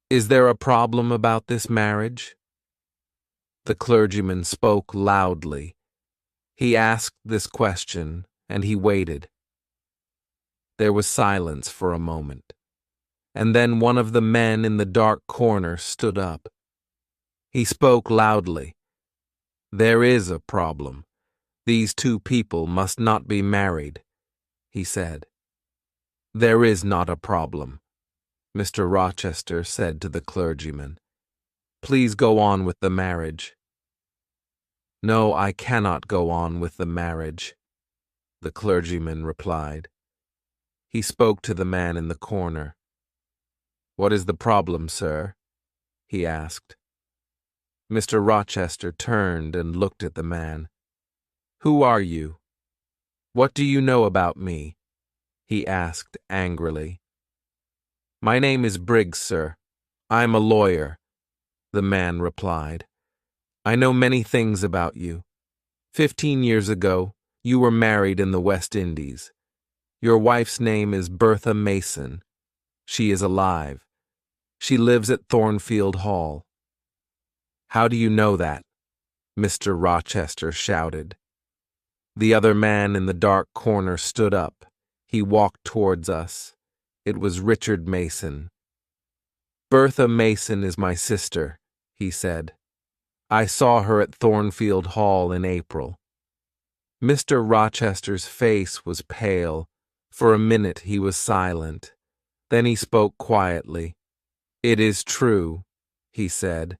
"Is there a problem about this marriage?" The clergyman spoke loudly. He asked this question, and he waited. There was silence for a moment, and then one of the men in the dark corner stood up. He spoke loudly. "There is a problem. These 2 people must not be married," he said. "There is not a problem," Mr. Rochester said to the clergyman. "Please go on with the marriage." "No, I cannot go on with the marriage," the clergyman replied. He spoke to the man in the corner. "What is the problem, sir?" he asked. Mr. Rochester turned and looked at the man. "Who are you? What do you know about me?" he asked angrily. "My name is Briggs, sir. I'm a lawyer," the man replied. "I know many things about you. 15 years ago, you were married in the West Indies. Your wife's name is Bertha Mason. She is alive. She lives at Thornfield Hall." "How do you know that?" Mr. Rochester shouted. The other man in the dark corner stood up. He walked towards us. It was Richard Mason. "Bertha Mason is my sister," he said. "I saw her at Thornfield Hall in April." Mr. Rochester's face was pale. For a minute he was silent. Then he spoke quietly. "It is true," he said.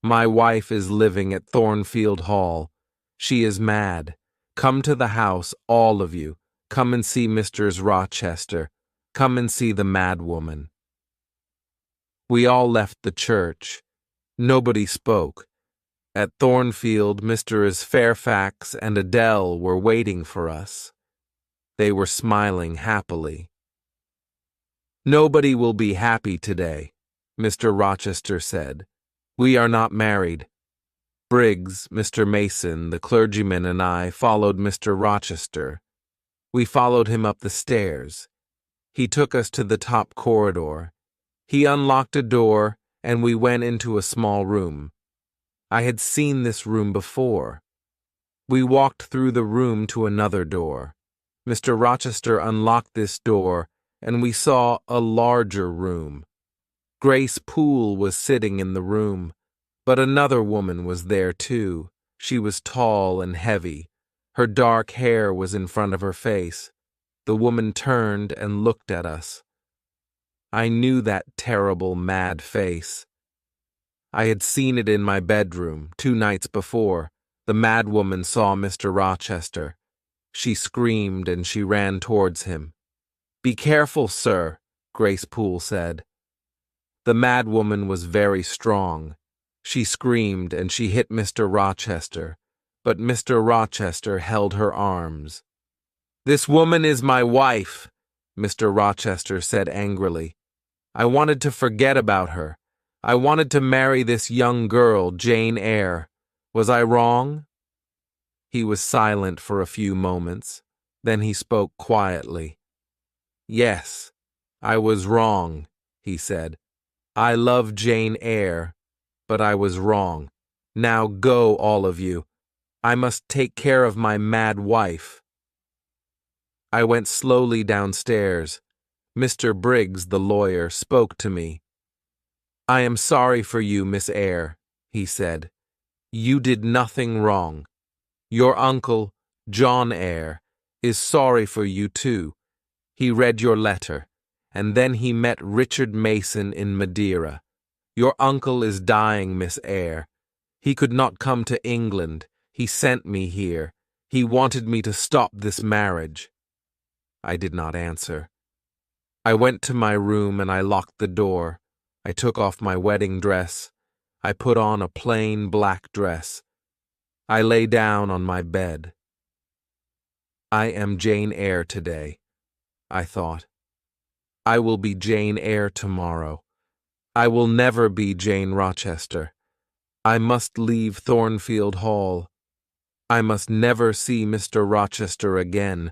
"My wife is living at Thornfield Hall. She is mad. Come to the house, all of you. Come and see Mr. Rochester. Come and see the mad woman." We all left the church. Nobody spoke. At Thornfield, Mrs. Fairfax and Adele were waiting for us. They were smiling happily. "Nobody will be happy today," Mr. Rochester said. "We are not married." Briggs, Mr. Mason, the clergyman, and I followed Mr. Rochester. We followed him up the stairs. He took us to the top corridor. He unlocked a door, and we went into a small room. I had seen this room before. We walked through the room to another door. Mr. Rochester unlocked this door, and we saw a larger room. Grace Poole was sitting in the room, but another woman was there too. She was tall and heavy. Her dark hair was in front of her face. The woman turned and looked at us. I knew that terrible, mad face. I had seen it in my bedroom 2 nights before. The mad woman saw Mr. Rochester. She screamed and she ran towards him. "Be careful, sir," Grace Poole said. The mad woman was very strong. She screamed and she hit Mr. Rochester, but Mr. Rochester held her arms. "This woman is my wife," Mr. Rochester said angrily. "I wanted to forget about her. I wanted to marry this young girl, Jane Eyre. Was I wrong?" He was silent for a few moments. Then he spoke quietly. "Yes, I was wrong," he said. "I love Jane Eyre, but I was wrong. Now go, all of you. I must take care of my mad wife." I went slowly downstairs. Mr. Briggs, the lawyer, spoke to me. "I am sorry for you, Miss Eyre," he said. "You did nothing wrong. Your uncle, John Eyre, is sorry for you too. He read your letter, and then he met Richard Mason in Madeira. Your uncle is dying, Miss Eyre. He could not come to England. He sent me here. He wanted me to stop this marriage. I did not answer. I went to my room and I locked the door. I took off my wedding dress. I put on a plain black dress. I lay down on my bed. I am Jane Eyre today, I thought. I will be Jane Eyre tomorrow. I will never be Jane Rochester. I must leave Thornfield Hall. I must never see Mr. Rochester again.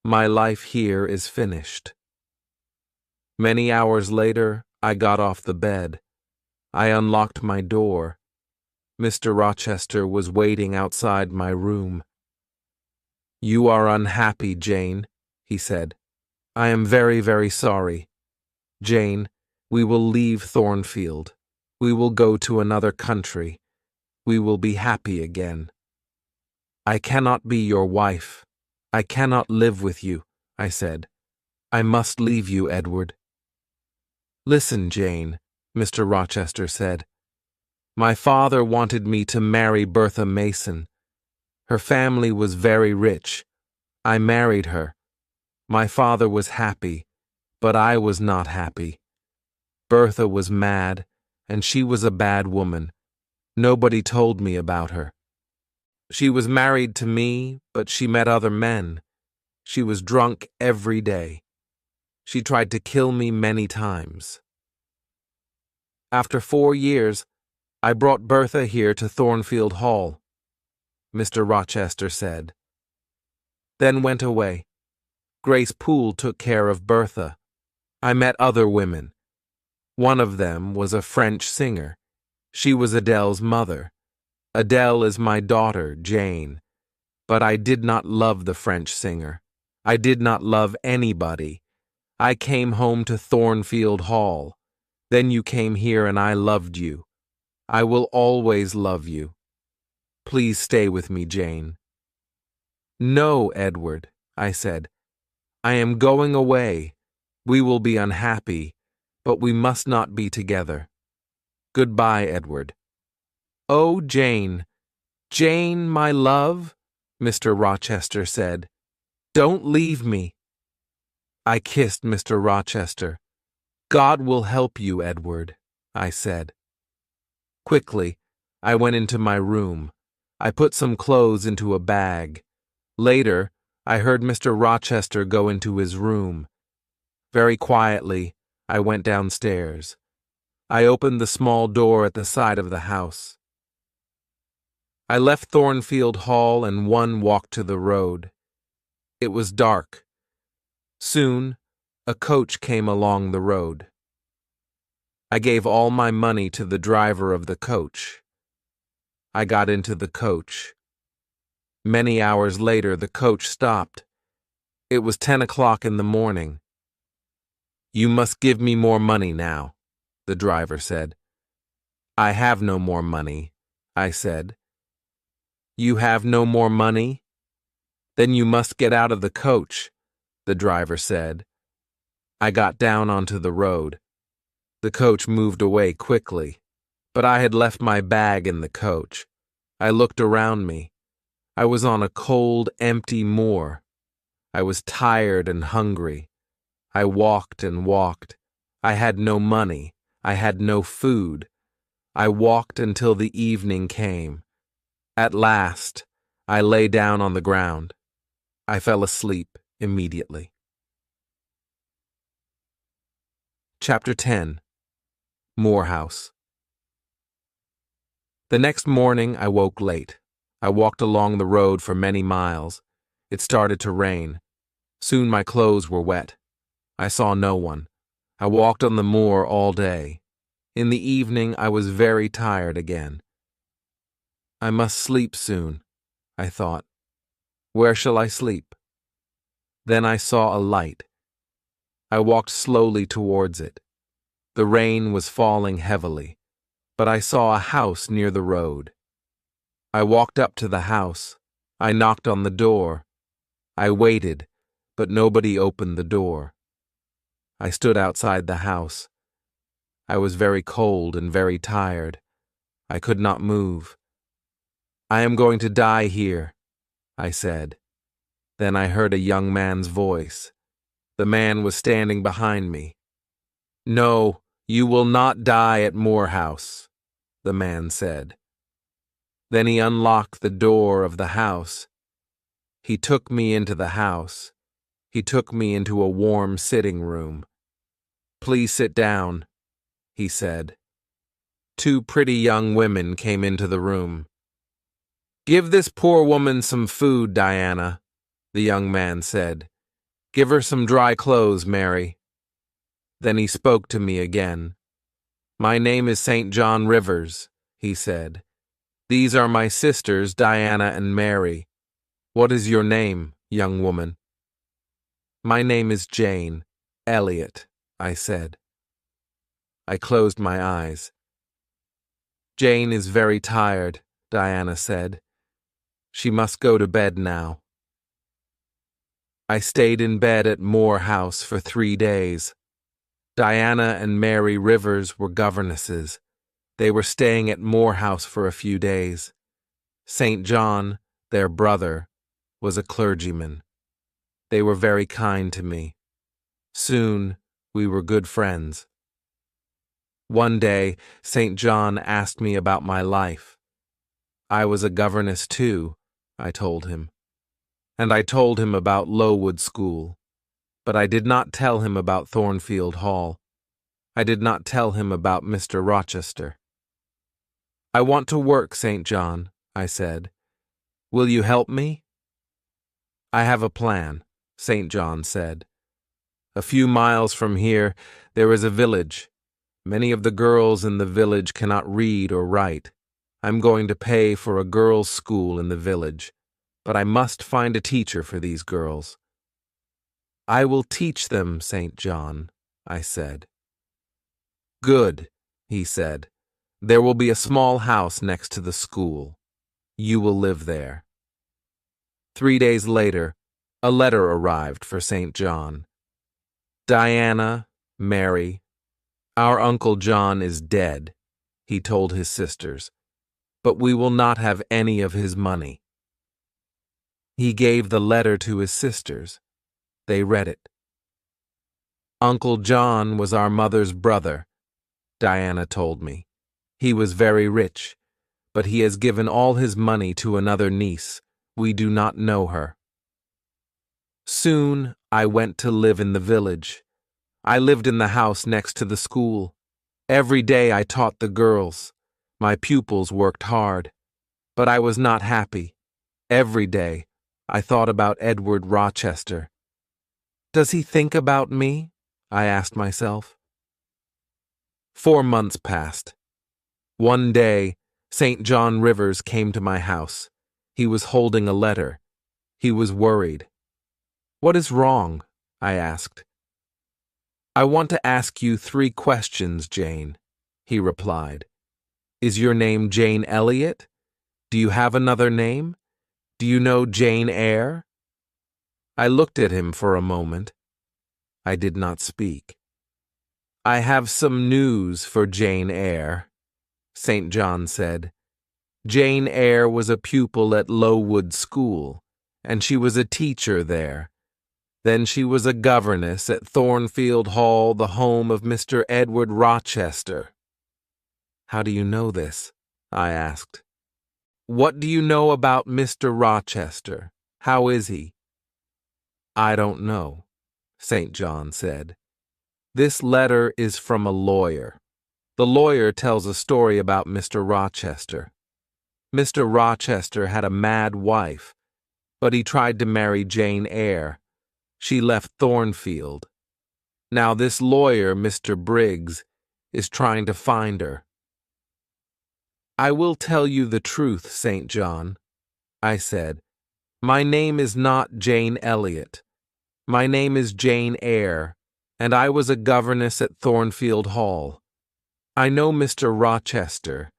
My life here is finished. Many hours later, I got off the bed. I unlocked my door. Mr. Rochester was waiting outside my room. You are unhappy, Jane, he said. I am very, very sorry. Jane, we will leave Thornfield. We will go to another country. We will be happy again. I cannot be your wife. I cannot live with you, I said. I must leave you, Edward. Listen, Jane, Mr. Rochester said. My father wanted me to marry Bertha Mason. Her family was very rich. I married her. My father was happy, but I was not happy. Bertha was mad, and she was a bad woman. Nobody told me about her. She was married to me, but she met other men. She was drunk every day. She tried to kill me many times. After 4 years, I brought Bertha here to Thornfield Hall, Mr. Rochester said. Then went away. Grace Poole took care of Bertha. I met other women. One of them was a French singer. She was Adele's mother. Adele is my daughter, Jane. But I did not love the French singer. I did not love anybody. I came home to Thornfield Hall. Then you came here and I loved you. I will always love you. Please stay with me, Jane. No, Edward, I said. I am going away. We will be unhappy, but we must not be together. Goodbye, Edward. Oh, Jane, Jane, my love, Mr. Rochester said. Don't leave me. I kissed Mr. Rochester. God will help you, Edward, I said. Quickly, I went into my room. I put some clothes into a bag. Later, I heard Mr. Rochester go into his room. Very quietly, I went downstairs. I opened the small door at the side of the house. I left Thornfield Hall and one walked to the road. It was dark. Soon, a coach came along the road. I gave all my money to the driver of the coach. I got into the coach. Many hours later, the coach stopped. It was 10 o'clock in the morning. You must give me more money now, the driver said. I have no more money, I said. You have no more money? Then you must get out of the coach, the driver said. I got down onto the road. The coach moved away quickly, but I had left my bag in the coach. I looked around me. I was on a cold, empty moor. I was tired and hungry. I walked and walked. I had no money. I had no food. I walked until the evening came. At last, I lay down on the ground. I fell asleep immediately. Chapter 10. Moorhouse. The next morning I woke late. I walked along the road for many miles. It started to rain. Soon my clothes were wet. I saw no one. I walked on the moor all day. In the evening I was very tired again. I must sleep soon, I thought. Where shall I sleep? Then I saw a light. I walked slowly towards it. The rain was falling heavily, but I saw a house near the road. I walked up to the house. I knocked on the door. I waited, but nobody opened the door. I stood outside the house. I was very cold and very tired. I could not move. I am going to die here, I said. Then I heard a young man's voice. The man was standing behind me. No, you will not die at Moore House, the man said. Then he unlocked the door of the house. He took me into the house. He took me into a warm sitting room. Please sit down, he said. Two pretty young women came into the room. Give this poor woman some food, Diana, the young man said. Give her some dry clothes, Mary. Then he spoke to me again. My name is St. John Rivers, he said. These are my sisters, Diana and Mary. What is your name, young woman? My name is Jane Elliot, I said. I closed my eyes. Jane is very tired, Diana said. She must go to bed now. I stayed in bed at Moore House for 3 days. Diana and Mary Rivers were governesses. They were staying at Moore House for a few days. St. John, their brother, was a clergyman. They were very kind to me. Soon, we were good friends. One day, St. John asked me about my life. I was a governess too, I told him. And I told him about Lowood School. But I did not tell him about Thornfield Hall. I did not tell him about Mr. Rochester. I want to work, St. John, I said. Will you help me? I have a plan, St. John said. A few miles from here, there is a village. Many of the girls in the village cannot read or write. I'm going to pay for a girls' school in the village, but I must find a teacher for these girls. I will teach them, St. John, I said. Good, he said. There will be a small house next to the school. You will live there. 3 days later, a letter arrived for St. John. Diana, Mary, our Uncle John is dead, he told his sisters, but we will not have any of his money. He gave the letter to his sisters. They read it. Uncle John was our mother's brother, Diana told me. He was very rich, but he has given all his money to another niece. We do not know her. Soon I went to live in the village. I lived in the house next to the school. Every day I taught the girls. My pupils worked hard, but I was not happy. Every day I thought about Edward Rochester. Does he think about me? I asked myself. 4 months passed. One day, St. John Rivers came to my house. He was holding a letter. He was worried. What is wrong? I asked. I want to ask you 3 questions, Jane, he replied. Is your name Jane Elliot? Do you have another name? Do you know Jane Eyre? I looked at him for a moment. I did not speak. I have some news for Jane Eyre, St. John said. Jane Eyre was a pupil at Lowood School, and she was a teacher there. Then she was a governess at Thornfield Hall, the home of Mr. Edward Rochester. How do you know this? I asked. What do you know about Mr. Rochester? How is he? I don't know, St. John said. This letter is from a lawyer. The lawyer tells a story about Mr. Rochester. Mr. Rochester had a mad wife, but he tried to marry Jane Eyre. She left Thornfield. Now this lawyer, Mr. Briggs, is trying to find her. I will tell you the truth, St. John, I said. My name is not Jane Elliot. My name is Jane Eyre, and I was a governess at Thornfield Hall. I know Mr. Rochester.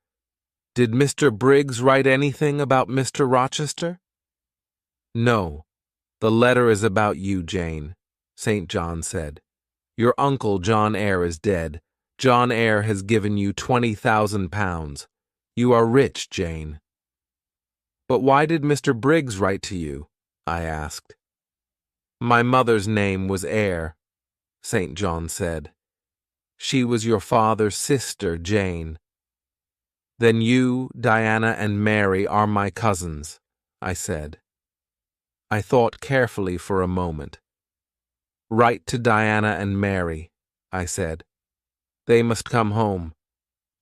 Did Mr. Briggs write anything about Mr. Rochester? No, the letter is about you, Jane, St. John said. Your uncle, John Eyre, is dead. John Eyre has given you £20,000. You are rich, Jane. But why did Mr. Briggs write to you? I asked. My mother's name was Eyre, St. John said. She was your father's sister, Jane. Then you, Diana, and Mary are my cousins, I said. I thought carefully for a moment. Write to Diana and Mary, I said. They must come home.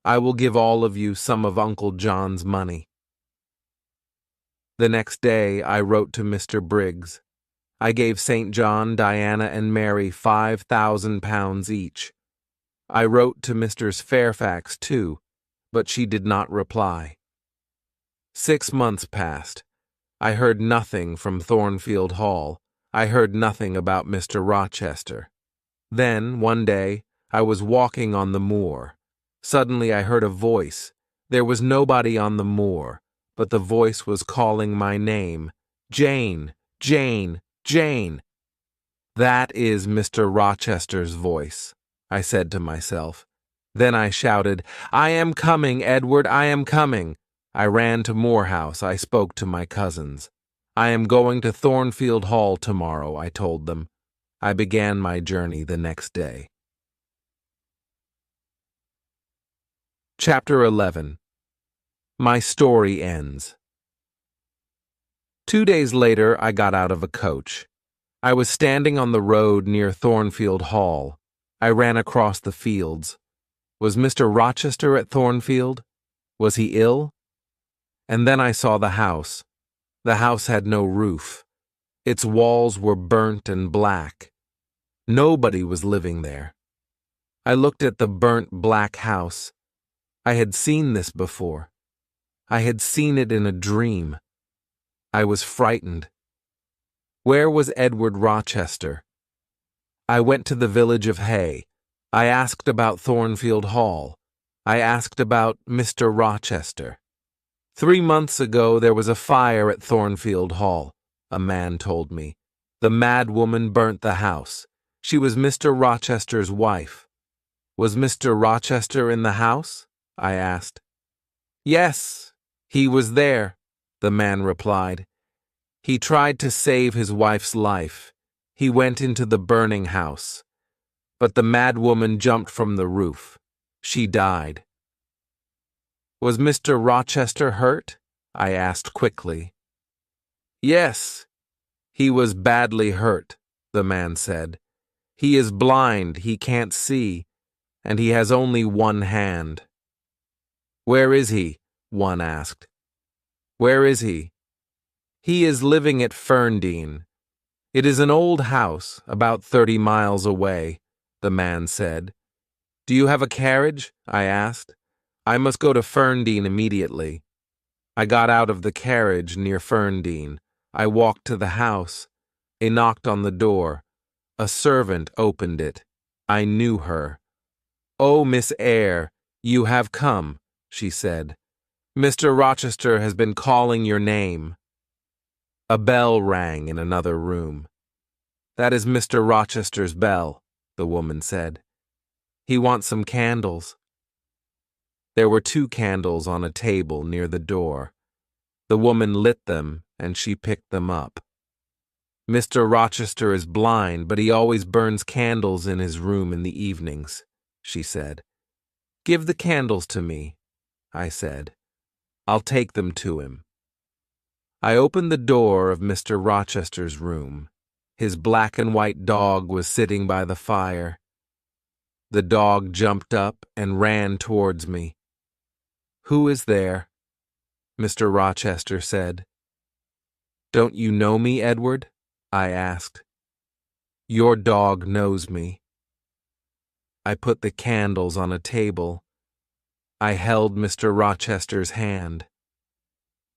I will give all of you some of Uncle John's money. The next day I wrote to Mr. Briggs. I gave St. John, Diana, and Mary £5,000 each. I wrote to Mrs. Fairfax, too, but she did not reply. 6 months passed. I heard nothing from Thornfield Hall. I heard nothing about Mr. Rochester. Then, one day, I was walking on the moor. Suddenly I heard a voice. There was nobody on the moor, but the voice was calling my name. Jane, Jane, Jane. That is Mr. Rochester's voice, I said to myself. Then I shouted, I am coming, Edward, I am coming. I ran to Moor House. I spoke to my cousins. I am going to Thornfield Hall tomorrow, I told them. I began my journey the next day. Chapter 11. My story ends. 2 days later, I got out of a coach. I was standing on the road near Thornfield Hall. I ran across the fields. Was Mr. Rochester at Thornfield? Was he ill? And then I saw the house. The house had no roof. Its walls were burnt and black. Nobody was living there. I looked at the burnt black house. I had seen this before. I had seen it in a dream. I was frightened. Where was Edward Rochester? I went to the village of Hay. I asked about Thornfield Hall. I asked about Mr. Rochester. 3 months ago there was a fire at Thornfield Hall, a man told me. The mad woman burnt the house. She was Mr. Rochester's wife. Was Mr. Rochester in the house? I asked. Yes, he was there, the man replied. He tried to save his wife's life. He went into the burning house. But the mad woman jumped from the roof. She died. Was Mr. Rochester hurt? I asked quickly. Yes, he was badly hurt, the man said. He is blind, he can't see, and he has only one hand. Where is he? One asked. Where is he? He is living at Ferndean. It is an old house, about 30 miles away, the man said. Do you have a carriage? I asked. I must go to Ferndean immediately. I got out of the carriage near Ferndean. I walked to the house. I knocked on the door. A servant opened it. I knew her. Oh, Miss Eyre, you have come, she said. Mr. Rochester has been calling your name. A bell rang in another room. That is Mr. Rochester's bell, the woman said. He wants some candles. There were 2 candles on a table near the door. The woman lit them, and she picked them up. Mr. Rochester is blind, but he always burns candles in his room in the evenings, she said. Give the candles to me, I said. I'll take them to him. I opened the door of Mr. Rochester's room. His black and white dog was sitting by the fire. The dog jumped up and ran towards me. Who is there? Mr. Rochester said. Don't you know me, Edward? I asked. Your dog knows me. I put the candles on a table. I held Mr. Rochester's hand.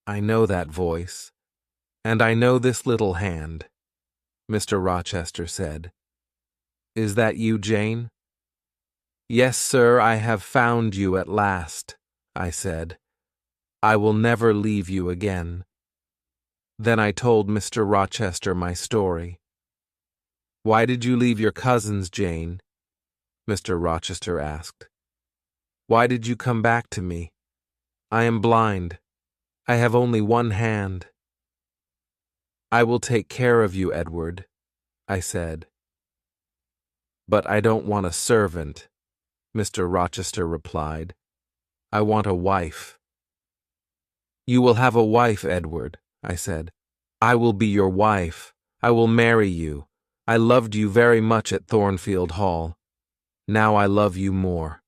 I know that voice, and I know this little hand, Mr. Rochester said. Is that you, Jane? Yes, sir, I have found you at last, I said. I will never leave you again. Then I told Mr. Rochester my story. "Why did you leave your cousins, Jane?" Mr. Rochester asked. "Why did you come back to me? I am blind. I have only one hand." "I will take care of you, Edward," I said. "But I don't want a servant," Mr. Rochester replied. "I want a wife." "You will have a wife, Edward," I said. "I will be your wife. I will marry you. I loved you very much at Thornfield Hall. Now I love you more."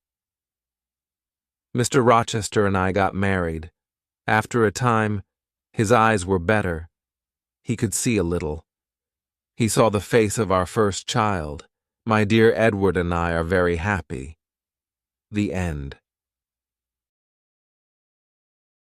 Mr. Rochester and I got married. After a time, his eyes were better. He could see a little. He saw the face of our first child. My dear Edward and I are very happy. The end.